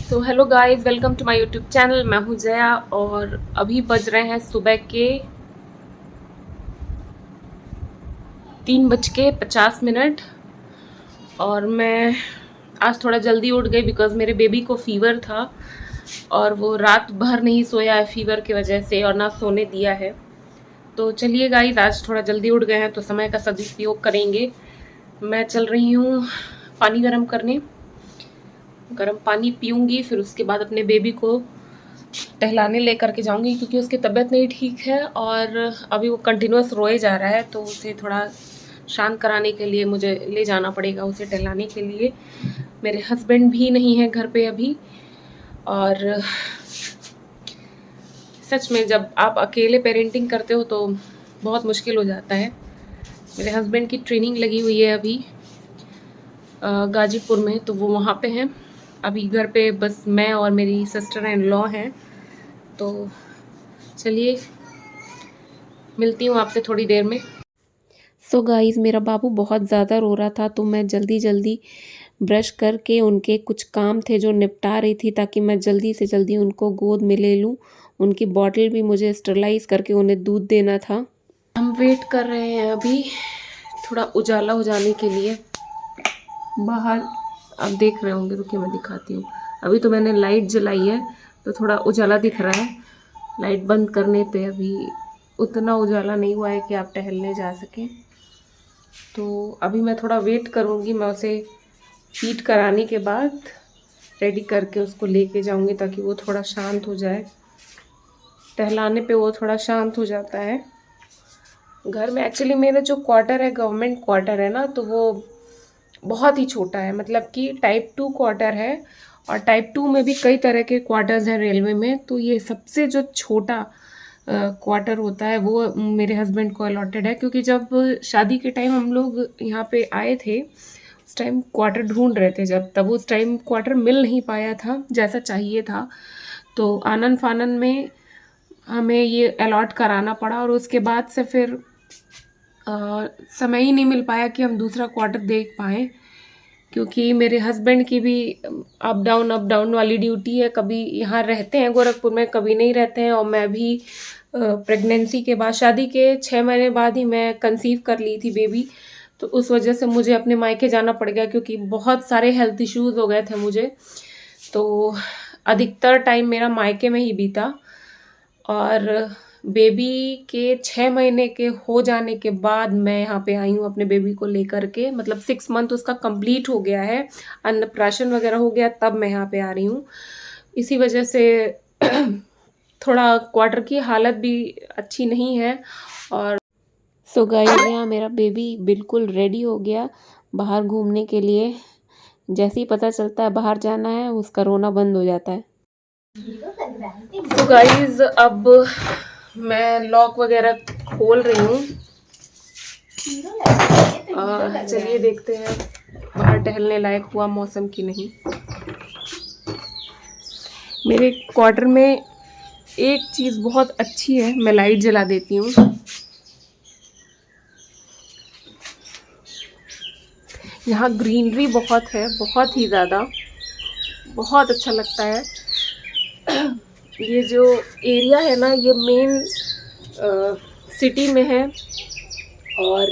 So hello guys, welcome to my YouTube channel. मैं हूँ जया और अभी बज रहे हैं सुबह के 3:50 और मैं आज थोड़ा जल्दी उठ गई बिकॉज मेरे बेबी को फीवर था और वो रात भर नहीं सोया है फीवर की वजह से और ना सोने दिया है। तो चलिए गाइस, आज थोड़ा जल्दी उठ गए हैं तो समय का सदुपयोग करेंगे। मैं चल रही हूँ पानी गर्म करने, गर्म पानी पीऊँगी, फिर उसके बाद अपने बेबी को टहलाने लेकर के जाऊंगी क्योंकि उसकी तबीयत नहीं ठीक है और अभी वो कंटिन्यूअस रोए जा रहा है। तो उसे थोड़ा शांत कराने के लिए मुझे ले जाना पड़ेगा उसे टहलाने के लिए। मेरे हस्बैंड भी नहीं है घर पे अभी और सच में जब आप अकेले पेरेंटिंग करते हो तो बहुत मुश्किल हो जाता है। मेरे हस्बैंड की ट्रेनिंग लगी हुई है अभी गाजीपुर में, तो वो वहाँ पे हैं। अभी घर पे बस मैं और मेरी सिस्टर इन लॉ हैं। तो चलिए मिलती हूँ आपसे थोड़ी देर में। सो गाइस, मेरा बाबू बहुत ज़्यादा रो रहा था तो मैं जल्दी जल्दी ब्रश करके उनके कुछ काम थे जो निपटा रही थी ताकि मैं जल्दी से जल्दी उनको गोद में ले लूँ। उनकी बॉटल भी मुझे स्टरलाइज करके उन्हें दूध देना था। हम वेट कर रहे हैं अभी थोड़ा उजाला हो जाने के लिए बाहर। आप देख रहे होंगे, रुकिए मैं दिखाती हूँ। अभी तो मैंने लाइट जलाई है तो थोड़ा उजाला दिख रहा है। लाइट बंद करने पे अभी उतना उजाला नहीं हुआ है कि आप टहलने जा सकें। तो अभी मैं थोड़ा वेट करूँगी। मैं उसे फीड कराने के बाद रेडी करके उसको लेके जाऊँगी ताकि वो थोड़ा शांत हो जाए। टहलाने पे वो थोड़ा शांत हो जाता है। घर में एक्चुअली मेरा जो क्वार्टर है गवर्नमेंट क्वार्टर है ना, तो वो बहुत ही छोटा है, मतलब कि टाइप 2 क्वार्टर है और टाइप 2 में भी कई तरह के क्वार्टर्स हैं रेलवे में। तो ये सबसे जो छोटा क्वार्टर होता है वो मेरे हस्बैंड को अलॉटेड है क्योंकि जब शादी के टाइम हम लोग यहाँ पे आए थे उस टाइम क्वार्टर ढूंढ रहे थे, जब तब उस टाइम क्वार्टर मिल नहीं पाया था जैसा चाहिए था। तो आनन फानन में हमें ये अलॉट कराना पड़ा और उसके बाद से फिर समय ही नहीं मिल पाया कि हम दूसरा क्वार्टर देख पाएँ क्योंकि मेरे हस्बैंड की भी अप डाउन वाली ड्यूटी है। कभी यहाँ रहते हैं गोरखपुर में, कभी नहीं रहते हैं। और मैं भी प्रेगनेंसी के बाद, शादी के 6 महीने बाद ही मैं कंसीव कर ली थी बेबी। तो उस वजह से मुझे अपने मायके जाना पड़ गया क्योंकि बहुत सारे हेल्थ इश्यूज़ हो गए थे मुझे। तो अधिकतर टाइम मेरा मायके में ही बीता और बेबी के 6 महीने के हो जाने के बाद मैं यहाँ पे आई हूँ अपने बेबी को लेकर के। मतलब 6 मंथ उसका कंप्लीट हो गया है, अन्नप्राशन वगैरह हो गया, तब मैं यहाँ पे आ रही हूँ। इसी वजह से थोड़ा क्वार्टर की हालत भी अच्छी नहीं है। और सो गाइस, यहाँ मेरा बेबी बिल्कुल रेडी हो गया बाहर घूमने के लिए। जैसे ही पता चलता है बाहर जाना है उसका रोना बंद हो जाता है। तो गाइस, अब मैं लॉक वगैरह खोल रही हूँ। चलिए देखते हैं बाहर टहलने लायक हुआ मौसम की नहीं। मेरे क्वार्टर में एक चीज़ बहुत अच्छी है, मैं लाइट जला देती हूँ। यहाँ ग्रीनरी बहुत है, बहुत ही ज़्यादा, बहुत अच्छा लगता है। ये जो एरिया है ना, ये मेन सिटी में है और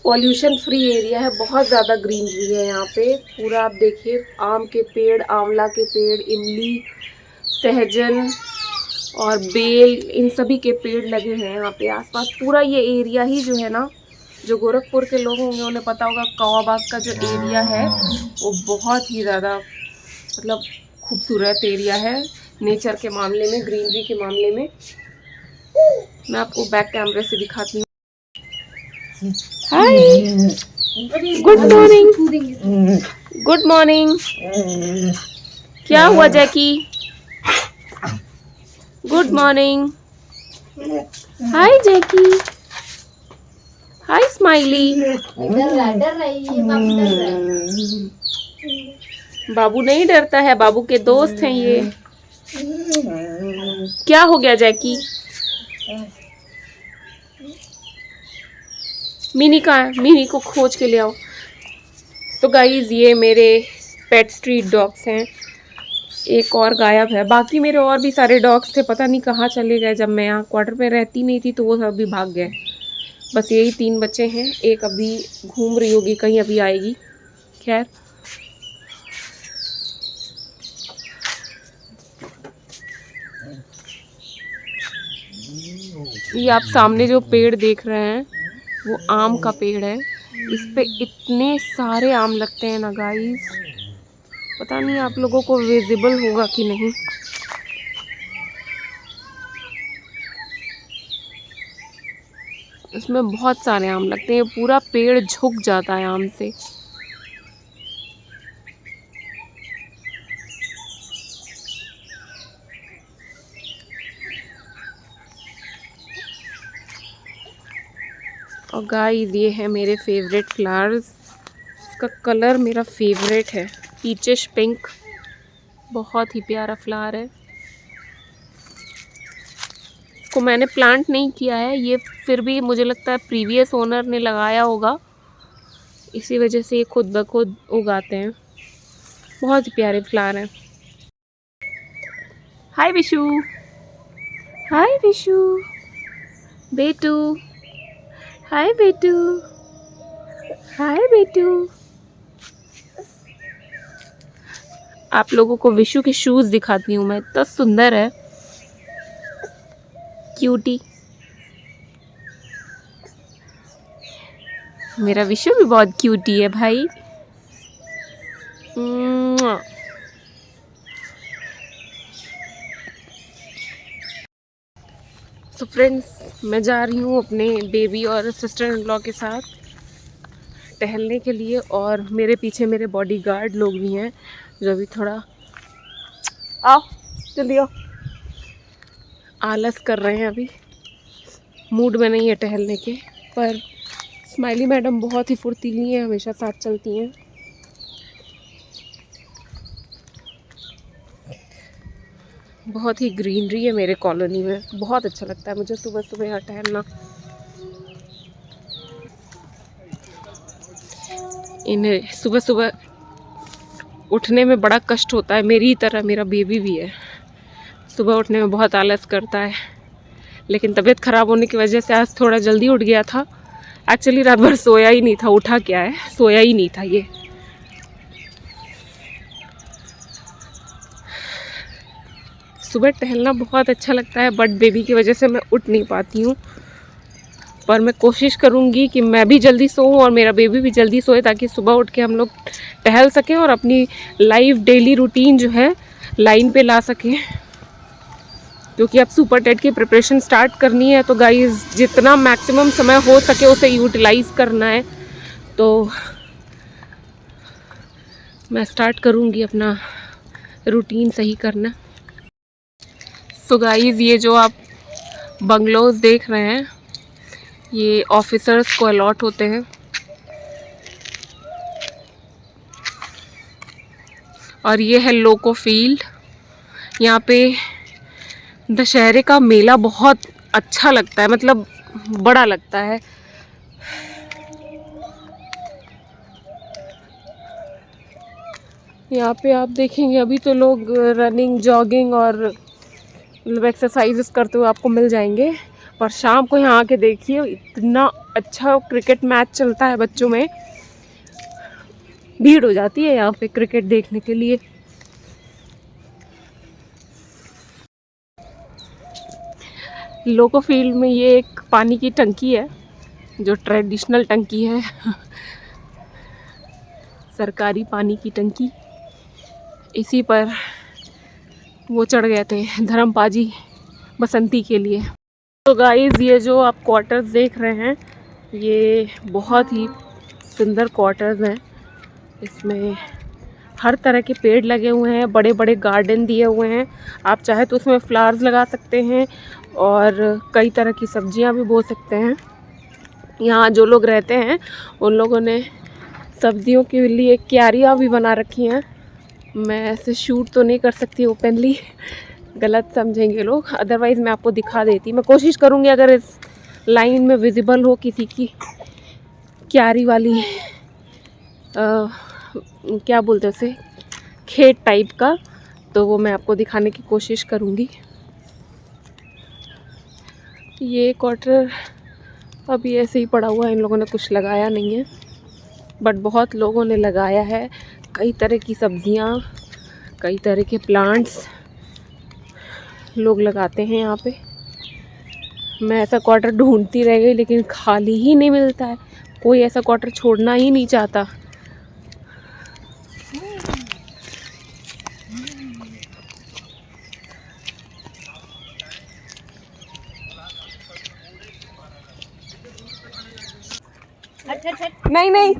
पॉल्यूशन फ्री एरिया है। बहुत ज़्यादा ग्रीनरी है यहाँ पे। पूरा आप देखिए, आम के पेड़, आंवला के पेड़, इमली, सहजन और बेल, इन सभी के पेड़ लगे हैं यहाँ पे आसपास। पूरा ये एरिया ही जो है ना, जो गोरखपुर के लोग होंगे उन्हें पता होगा, कौवा बाग का जो एरिया है वो बहुत ही ज़्यादा मतलब खूबसूरत एरिया है नेचर के मामले में, ग्रीनरी के मामले में। मैं आपको बैक कैमरे से दिखाती हूँ। Hi, good morning, good morning. क्या हुआ Jackie? Good morning. Hi Jackie, hi Smiley. बाबू नहीं डरता है, बाबू के दोस्त हैं ये। क्या हो गया जैकी? मिनी का, मिनी को खोज के ले आओ। तो गाइज, ये मेरे पेट स्ट्रीट डॉग्स हैं एक और गायब है। बाकी मेरे और भी सारे डॉग्स थे, पता नहीं कहाँ चले गए। जब मैं यहाँ क्वार्टर पे रहती नहीं थी तो वो सब भी भाग गए। बस यही 3 बच्चे हैं। एक अभी घूम रही होगी कहीं, अभी आएगी। खैर, ये आप सामने जो पेड़ देख रहे हैं वो आम का पेड़ है। इस पे इतने सारे आम लगते हैं ना गाइस, पता नहीं आप लोगों को विजिबल होगा कि नहीं। इसमें बहुत सारे आम लगते हैं, पूरा पेड़ झुक जाता है आम से। और गाइस ये है मेरे फेवरेट फ्लावर्स। इसका कलर मेरा फेवरेट है, पीचिश पिंक। बहुत ही प्यारा फ्लावर है। इसको मैंने प्लांट नहीं किया है, ये फिर भी मुझे लगता है प्रीवियस ओनर ने लगाया होगा, इसी वजह से ये खुद ब खुद उगाते हैं। बहुत ही प्यारे फ्लावर हैं। हाय विशु, हाय विशु बेटू, हाय बेटू, हाय बेटू। आप लोगों को विशु के शूज़ दिखाती हूँ मैं, इतना सुंदर है, क्यूटी। मेरा विशु भी बहुत क्यूटी है भाई। सो फ्रेंड्स, मैं जा रही हूँ अपने बेबी और सिस्टर इन लॉ के साथ टहलने के लिए, और मेरे पीछे मेरे बॉडीगार्ड लोग भी हैं जो अभी थोड़ा आओ जल्दी आओ आलस कर रहे हैं। अभी मूड में नहीं है टहलने के, पर स्माइली मैडम बहुत ही फुर्तीली हैं, हमेशा साथ चलती हैं। बहुत ही ग्रीनरी है मेरे कॉलोनी में, बहुत अच्छा लगता है मुझे सुबह सुबह यहाँ टहलना। इन्हें सुबह सुबह उठने में बड़ा कष्ट होता है, मेरी ही तरह मेरा बेबी भी है, सुबह उठने में बहुत आलस करता है। लेकिन तबीयत ख़राब होने की वजह से आज थोड़ा जल्दी उठ गया था। एक्चुअली रात भर सोया ही नहीं था, उठा क्या है, सोया ही नहीं था ये। सुबह टहलना बहुत अच्छा लगता है, बट बेबी की वजह से मैं उठ नहीं पाती हूँ। पर मैं कोशिश करूँगी कि मैं भी जल्दी सोऊं और मेरा बेबी भी जल्दी सोए, ताकि सुबह उठ के हम लोग टहल सकें और अपनी लाइफ डेली रूटीन जो है लाइन पे ला सकें। क्योंकि अब सुपर टेट की प्रिपरेशन स्टार्ट करनी है, तो गाइस जितना मैक्सिमम समय हो सके उसे यूटिलाइज़ करना है। तो मैं स्टार्ट करूँगी अपना रूटीन सही करना। सो गाइस, ये जो आप बंगलोज देख रहे हैं ये ऑफिसर्स को अलॉट होते हैं, और ये है लोको फील्ड। यहाँ पे दशहरे का मेला बहुत अच्छा लगता है, मतलब बड़ा लगता है। यहाँ पे आप देखेंगे अभी तो लोग रनिंग, जॉगिंग और मतलब एक्सरसाइजेस करते हुए आपको मिल जाएंगे, पर शाम को यहाँ आके देखिए इतना अच्छा क्रिकेट मैच चलता है, बच्चों में भीड़ हो जाती है यहाँ पे क्रिकेट देखने के लिए। लोको फील्ड में ये एक पानी की टंकी है जो ट्रेडिशनल टंकी है सरकारी पानी की टंकी। इसी पर वो चढ़ गए थे धर्मपाजी बसंती के लिए। तो गाइस, ये जो आप क्वार्टर्स देख रहे हैं ये बहुत ही सुंदर क्वार्टर्स हैं। इसमें हर तरह के पेड़ लगे हुए हैं, बड़े बड़े गार्डन दिए हुए हैं। आप चाहे तो उसमें फ्लावर्स लगा सकते हैं और कई तरह की सब्जियां भी बो सकते हैं। यहाँ जो लोग रहते हैं उन लोगों ने सब्जियों के लिए क्यारियाँ भी बना रखी हैं। मैं ऐसे शूट तो नहीं कर सकती ओपनली, गलत समझेंगे लोग, अदरवाइज़ मैं आपको दिखा देती। मैं कोशिश करूँगी अगर इस लाइन में विजिबल हो किसी की क्यारी वाली क्या बोलते हैं उसे, खेत टाइप का, तो वो मैं आपको दिखाने की कोशिश करूँगी। ये क्वार्टर अभी ऐसे ही पड़ा हुआ है, इन लोगों ने कुछ लगाया नहीं है, बट बहुत लोगों ने लगाया है। कई तरह की सब्जियां, कई तरह के प्लांट्स लोग लगाते हैं यहाँ पे। मैं ऐसा क्वार्टर ढूंढती रह गई, लेकिन खाली ही नहीं मिलता है। कोई ऐसा क्वार्टर छोड़ना ही नहीं चाहता। नहीं नहीं,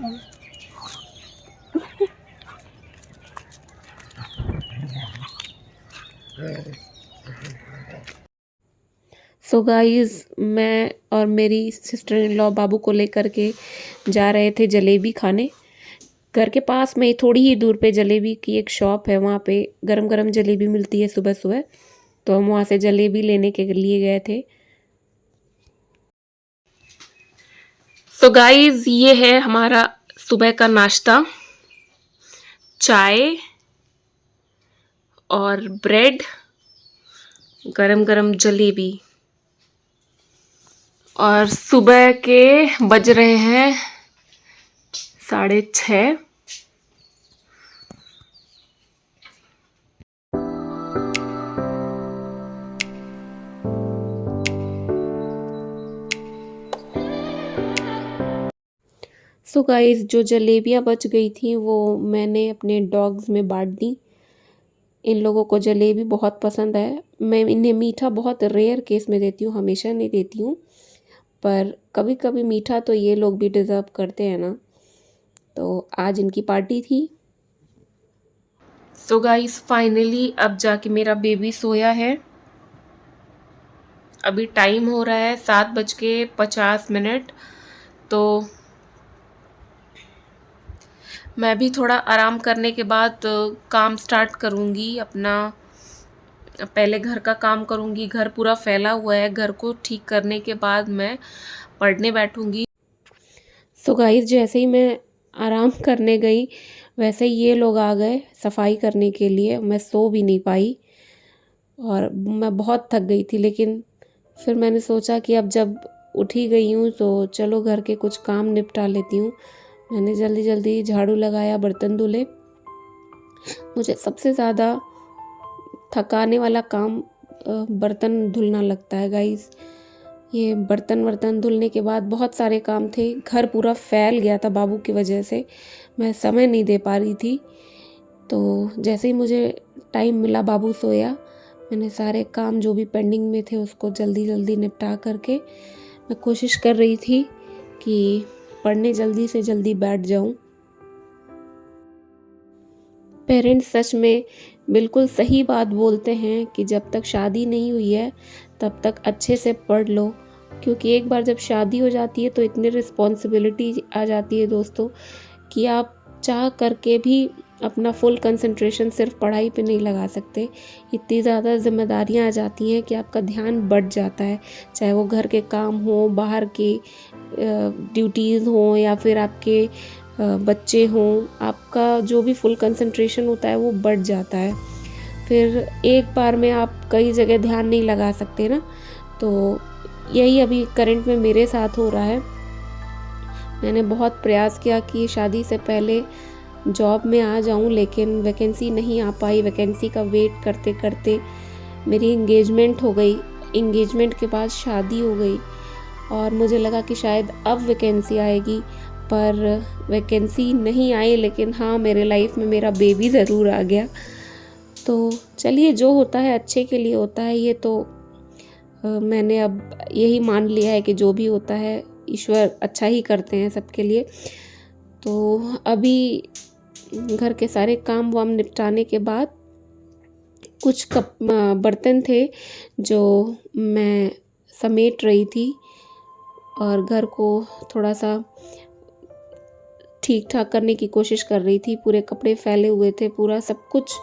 सो गाइस, मैं और मेरी सिस्टर इन लॉ बाबू को लेकर के जा रहे थे जलेबी खाने। घर के पास में थोड़ी ही दूर पे जलेबी की एक शॉप है, वहाँ पे गरम गरम जलेबी मिलती है सुबह सुबह। तो हम वहाँ से जलेबी लेने के लिए गए थे। सो गाइस, ये है हमारा सुबह का नाश्ता, चाय और ब्रेड, गरम गरम जलेबी। और सुबह के बज रहे हैं 6:30। सो गाइस, जो जलेबियाँ बच गई थी वो मैंने अपने डॉग्स में बांट दी। इन लोगों को जलेबी बहुत पसंद है। मैं इन्हें मीठा बहुत रेयर केस में देती हूँ, हमेशा नहीं देती हूँ, पर कभी कभी मीठा तो ये लोग भी डिज़र्व करते हैं ना। तो आज इनकी पार्टी थी। सो गाइस, फाइनली अब जाके मेरा बेबी सोया है। अभी टाइम हो रहा है 7:50। तो मैं भी थोड़ा आराम करने के बाद काम स्टार्ट करूँगी अपना। पहले घर का काम करूँगी, घर पूरा फैला हुआ है, घर को ठीक करने के बाद मैं पढ़ने बैठूँगी। सो गाइस, जैसे ही मैं आराम करने गई वैसे ही ये लोग आ गए सफाई करने के लिए। मैं सो भी नहीं पाई और मैं बहुत थक गई थी, लेकिन फिर मैंने सोचा कि अब जब उठी गई हूँ तो चलो घर के कुछ काम निपटा लेती हूँ। मैंने जल्दी जल्दी झाड़ू लगाया, बर्तन धुले। मुझे सबसे ज़्यादा थकाने वाला काम बर्तन धुलना लगता है गाइस। ये बर्तन धुलने के बाद बहुत सारे काम थे, घर पूरा फैल गया था बाबू की वजह से, मैं समय नहीं दे पा रही थी। तो जैसे ही मुझे टाइम मिला, बाबू सोया, मैंने सारे काम जो भी पेंडिंग में थे उसको जल्दी जल्दी निपटा करके मैं कोशिश कर रही थी कि पढ़ने जल्दी से जल्दी बैठ जाऊं। पेरेंट्स सच में बिल्कुल सही बात बोलते हैं कि जब तक शादी नहीं हुई है तब तक अच्छे से पढ़ लो, क्योंकि एक बार जब शादी हो जाती है तो इतनी रिस्पॉन्सिबिलिटी आ जाती है दोस्तों कि आप चाह करके भी अपना फुल कंसंट्रेशन सिर्फ पढ़ाई पे नहीं लगा सकते। इतनी ज़्यादा जिम्मेदारियां आ जाती हैं कि आपका ध्यान बढ़ जाता है, चाहे वो घर के काम हो, बाहर के ड्यूटीज़ हों, या फिर आपके बच्चे हों। आपका जो भी फुल कंसंट्रेशन होता है वो बढ़ जाता है। फिर एक बार में आप कई जगह ध्यान नहीं लगा सकते ना। तो यही अभी करंट में मेरे साथ हो रहा है। मैंने बहुत प्रयास किया कि शादी से पहले जॉब में आ जाऊं, लेकिन वैकेंसी नहीं आ पाई। वैकेंसी का वेट करते करते मेरी इंगेजमेंट हो गई। इंगेजमेंट के बाद शादी हो गई और मुझे लगा कि शायद अब वैकेंसी आएगी, पर वैकेंसी नहीं आई। लेकिन हाँ, मेरे लाइफ में मेरा बेबी ज़रूर आ गया। तो चलिए, जो होता है अच्छे के लिए होता है। ये तो मैंने अब यही मान लिया है कि जो भी होता है ईश्वर अच्छा ही करते हैं सबके लिए। तो अभी घर के सारे काम वाम निपटाने के बाद कुछ बर्तन थे जो मैं समेट रही थी और घर को थोड़ा सा ठीक ठाक करने की कोशिश कर रही थी। पूरे कपड़े फैले हुए थे, पूरा सब कुछ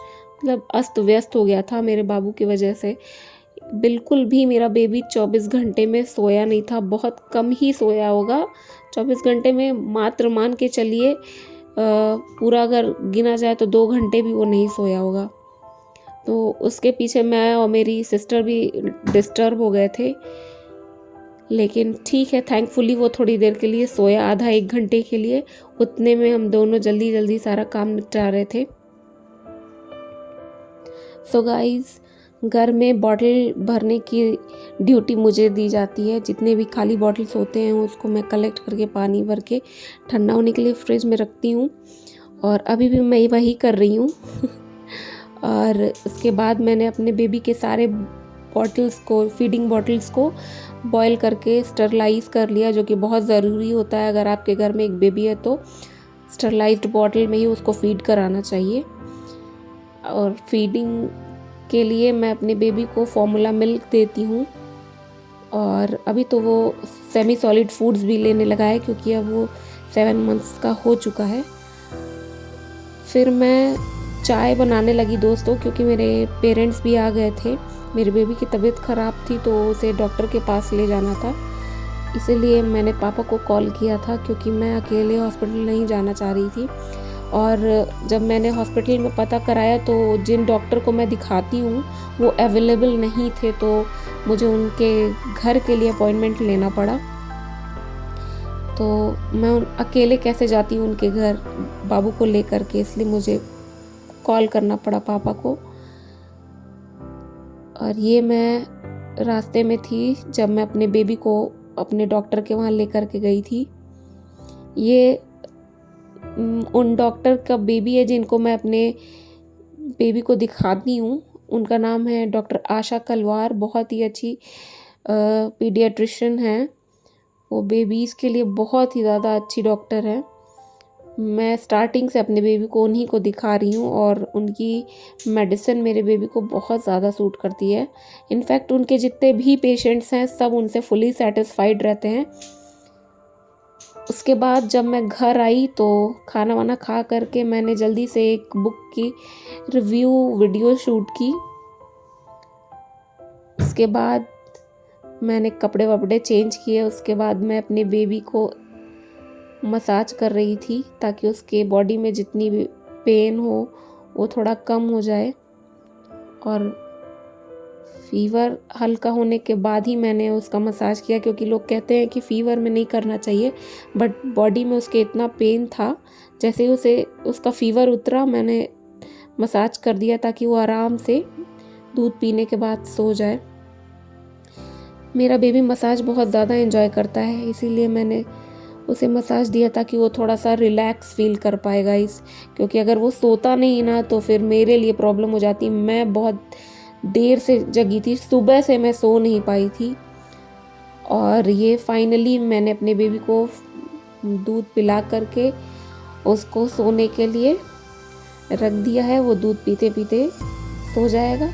मतलब अस्त व्यस्त हो गया था मेरे बाबू की वजह से। बिल्कुल भी मेरा बेबी 24 घंटे में सोया नहीं था, बहुत कम ही सोया होगा। 24 घंटे में मात्र मान के चलिए पूरा अगर गिना जाए तो 2 घंटे भी वो नहीं सोया होगा। तो उसके पीछे मैं और मेरी सिस्टर भी डिस्टर्ब हो गए थे, लेकिन ठीक है, थैंकफुली वो थोड़ी देर के लिए सोया, आधा 1 घंटे के लिए। उतने में हम दोनों जल्दी जल्दी सारा काम निपटा रहे थे। सो गाइस, घर में बॉटल भरने की ड्यूटी मुझे दी जाती है। जितने भी खाली बॉटल्स होते हैं उसको मैं कलेक्ट करके पानी भर के ठंडा होने के लिए फ्रिज में रखती हूँ, और अभी भी मैं वही कर रही हूँ। और उसके बाद मैंने अपने बेबी के सारे बॉटल्स को, फीडिंग बॉटल्स को बॉईल करके स्टरलाइज कर लिया, जो कि बहुत ज़रूरी होता है। अगर आपके घर में एक बेबी है तो स्टरलाइज्ड बॉटल में ही उसको फीड कराना चाहिए। और फीडिंग के लिए मैं अपने बेबी को फॉर्मूला मिल्क देती हूँ, और अभी तो वो सेमी सॉलिड फूड्स भी लेने लगा है क्योंकि अब वो 7 मंथ्स का हो चुका है। फिर मैं चाय बनाने लगी दोस्तों, क्योंकि मेरे पेरेंट्स भी आ गए थे। मेरे बेबी की तबीयत ख़राब थी तो उसे डॉक्टर के पास ले जाना था, इसीलिए मैंने पापा को कॉल किया था, क्योंकि मैं अकेले हॉस्पिटल नहीं जाना चाह रही थी। और जब मैंने हॉस्पिटल में पता कराया तो जिन डॉक्टर को मैं दिखाती हूँ वो अवेलेबल नहीं थे, तो मुझे उनके घर के लिए अपॉइंटमेंट लेना पड़ा। तो मैं अकेले कैसे जाती हूँ उनके घर बाबू को लेकर के, इसलिए मुझे कॉल करना पड़ा पापा को। और ये मैं रास्ते में थी जब मैं अपने बेबी को अपने डॉक्टर के वहाँ लेकर के गई थी। ये उन डॉक्टर का बेबी है जिनको मैं अपने बेबी को दिखाती हूँ। उनका नाम है डॉक्टर आशा कलवार, बहुत ही अच्छी पीडियाट्रिशियन है। वो बेबीज़ के लिए बहुत ही ज़्यादा अच्छी डॉक्टर है। मैं स्टार्टिंग से अपने बेबी को उन्हीं को दिखा रही हूँ, और उनकी मेडिसिन मेरे बेबी को बहुत ज़्यादा सूट करती है। इनफैक्ट उनके जितने भी पेशेंट्स हैं सब उनसे फुली सेटिस्फाइड रहते हैं। उसके बाद जब मैं घर आई तो खाना वाना खा करके मैंने जल्दी से एक बुक की रिव्यू वीडियो शूट की। उसके बाद मैंने कपड़े वपड़े चेंज किए। उसके बाद मैं अपने बेबी को मसाज कर रही थी ताकि उसके बॉडी में जितनी भी पेन हो वो थोड़ा कम हो जाए। और फीवर हल्का होने के बाद ही मैंने उसका मसाज किया, क्योंकि लोग कहते हैं कि फ़ीवर में नहीं करना चाहिए, बट बॉडी में उसके इतना पेन था, जैसे ही उसका फ़ीवर उतरा मैंने मसाज कर दिया ताकि वो आराम से दूध पीने के बाद सो जाए। मेरा बेबी मसाज बहुत ज़्यादा एंजॉय करता है, इसीलिए मैंने उसे मसाज दिया ताकि वो थोड़ा सा रिलैक्स फील कर पाएगा क्योंकि अगर वो सोता नहीं ना तो फिर मेरे लिए प्रॉब्लम हो जाती। मैं बहुत देर से जगी थी, सुबह से मैं सो नहीं पाई थी। और ये फाइनली मैंने अपने बेबी को दूध पिला करके उसको सोने के लिए रख दिया है। वो दूध पीते पीते सो जाएगा।